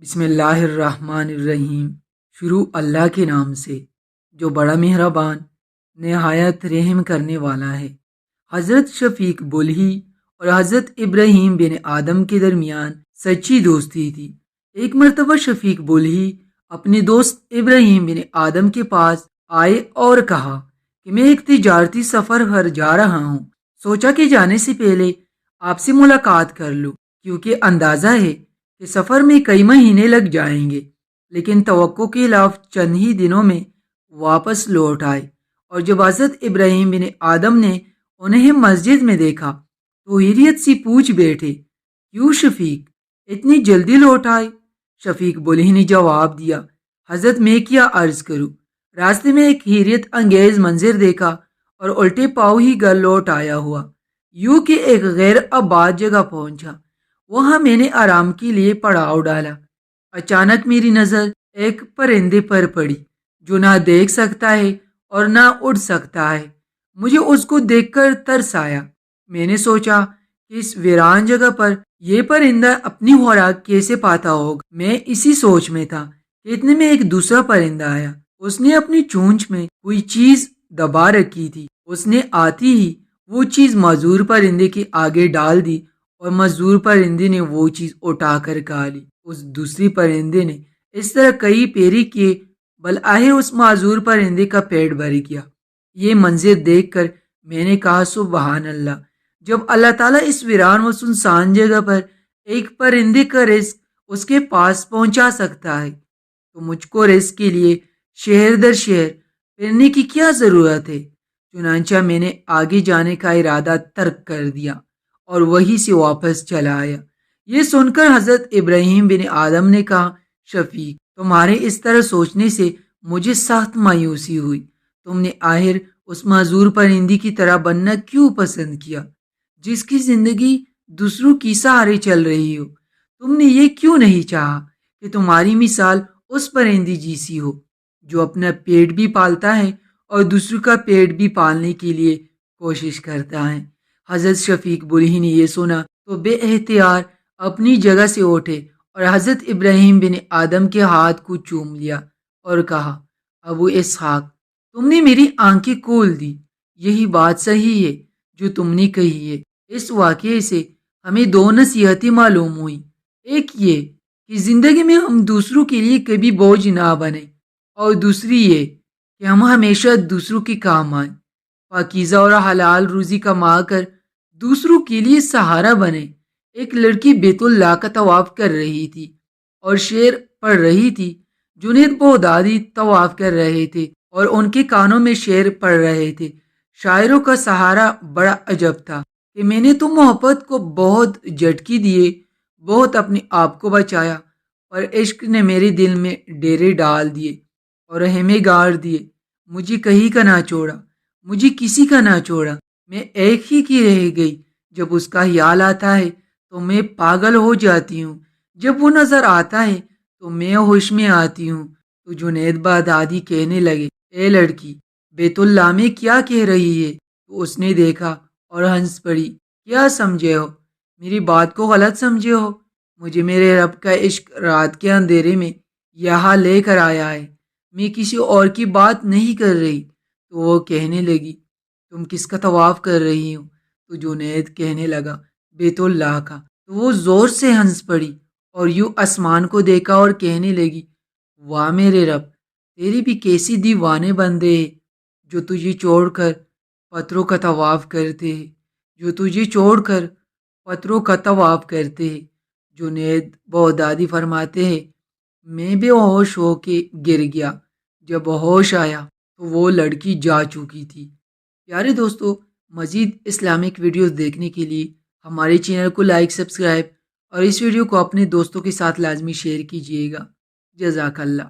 بسم اللہ الرحمن الرحیم۔ شروع اللہ کے نام سے جو بڑا مہربان نہایت رحم کرنے والا ہے۔ حضرت شفیق بلہی اور حضرت ابراہیم بن آدم کے درمیان سچی دوستی تھی۔ ایک مرتبہ شفیق بلہی اپنے دوست ابراہیم بن آدم کے پاس آئے اور کہا کہ میں ایک تجارتی سفر پر جا رہا ہوں، سوچا کہ جانے سے پہلے آپ سے ملاقات کر لوں، کیونکہ اندازہ ہے کہ سفر میں کئی مہینے لگ جائیں گے، لیکن توقع کے خلاف چند ہی دنوں میں واپس لوٹ آئے۔ اور جب حضرت ابراہیم بن آدم نے انہیں مسجد میں دیکھا تو حیرت سے پوچھ بیٹھے، کیوں شفیق اتنی جلدی لوٹ آئے؟ شفیق بلہی نے جواب دیا، حضرت میں کیا عرض کروں، راستے میں ایک حیرت انگیز منظر دیکھا اور الٹے پاؤں ہی گھر لوٹ آیا ہوا، یوں کہ ایک غیر آباد جگہ پہنچا۔ وہاں میں نے آرام کے لیے پڑاؤ ڈالا۔ اچانک میری نظر ایک پرندے پر پڑی جو نہ دیکھ سکتا ہے اور نہ اڑ سکتا ہے۔ مجھے اس کو دیکھ کر ترس آیا۔ میں نے سوچا کہ اس ویران جگہ پر یہ پرندہ اپنی خوراک کیسے پاتا ہوگا۔ میں اسی سوچ میں تھا کہ اتنے میں ایک دوسرا پرندہ آیا۔ اس نے اپنی چونچ میں کوئی چیز دبا رکھی تھی۔ اس نے آتی ہی وہ چیز مزدور پرندے کے آگے ڈال دی اور مزدور پرندے نے وہ چیز اٹھا کر کھا لی۔ اس دوسری پرندے نے اس طرح کئی پیری کیے، بالآخر اس معذور پرندے کا پیٹ بھر گیا۔ یہ منظر دیکھ کر میں نے کہا، سبحان اللہ، جب اللہ تعالیٰ اس ویران و سنسان جگہ پر ایک پرندے کا رزق اس کے پاس پہنچا سکتا ہے تو مجھ کو رزق کے لیے شہر در شہر پھرنے کی کیا ضرورت ہے؟ چنانچہ میں نے آگے جانے کا ارادہ ترک کر دیا اور وہیں سے واپس چلا آیا۔ یہ سن کر حضرت ابراہیم بن آدم نے کہا، شفیق تمہارے اس طرح سوچنے سے مجھے سخت مایوسی ہوئی۔ تم نے آخر اس معذور پرندی کی طرح بننا کیوں پسند کیا جس کی زندگی دوسروں کی سہارے چل رہی ہو؟ تم نے یہ کیوں نہیں چاہا کہ تمہاری مثال اس پرندی جیسی ہو جو اپنا پیٹ بھی پالتا ہے اور دوسروں کا پیٹ بھی پالنے کے لیے کوشش کرتا ہے؟ حضرت شفیق بلہی نے یہ سنا تو بے اختیار اپنی جگہ سے اٹھے اور حضرت ابراہیم بن آدم کے ہاتھ کو چوم لیا اور کہا، ابو اسحاق تم نے میری آنکھیں کھول دی۔ یہی بات صحیح ہے جو تم نے کہی ہے۔ اس واقعے سے ہمیں دو نصیحتیں معلوم ہوئی، ایک یہ کہ زندگی میں ہم دوسروں کے لیے کبھی بوجھ نہ بنیں، اور دوسری یہ کہ ہم ہمیشہ دوسروں کے کام آئیں، پاکیزہ اور حلال روزی کما کر دوسروں کے لیے سہارا بنے۔ ایک لڑکی بیت اللہ کا طواف کر رہی تھی اور شعر پڑھ رہی تھی۔ جنید بغدادی طواف کر رہے تھے اور ان کے کانوں میں شعر پڑھ رہے تھے۔ شاعروں کا سہارا بڑا عجب تھا کہ میں نے تو محبت کو بہت جھٹکے دیے، بہت اپنے آپ کو بچایا، پر عشق نے میرے دل میں ڈیرے ڈال دیے اور ہمیں گاڑ دیے۔ مجھے کہیں کا نہ چھوڑا، مجھے کسی کا نہ چھوڑا، میں ایک ہی کی رہ گئی۔ جب اس کا خیال آتا ہے تو میں پاگل ہو جاتی ہوں، جب وہ نظر آتا ہے تو میں ہوش میں آتی ہوں۔ تو جنید بغدادی کہنے لگے، اے لڑکی بیت اللہ میں کیا کہہ رہی ہے؟ تو اس نے دیکھا اور ہنس پڑی، کیا سمجھے ہو؟ میری بات کو غلط سمجھے ہو؟ مجھے میرے رب کا عشق رات کے اندھیرے میں یہاں لے کر آیا ہے، میں کسی اور کی بات نہیں کر رہی۔ تو وہ کہنے لگی، تم کس کا طواف کر رہی ہو؟ تو جنید کہنے لگا، بیت اللہ کا۔ تو وہ زور سے ہنس پڑی اور یوں آسمان کو دیکھا اور کہنے لگی، واہ میرے رب، تیری بھی کیسی دیوانے بندے ہیں جو تجھے چھوڑ کر پتھروں کا طواف کرتے ہیں، جو تجھے چھوڑ کر پتھروں کا طواف کرتے ہیں۔ جنید بغدادی فرماتے ہیں، میں بے ہوش ہو کے گر گیا، جب ہوش آیا تو وہ لڑکی جا چکی تھی۔ پیارے دوستو، مزید اسلامک ویڈیوز دیکھنے کے لیے ہمارے چینل کو لائک، سبسکرائب اور اس ویڈیو کو اپنے دوستوں کے ساتھ لازمی شیئر کیجیے گا۔ جزاک اللہ۔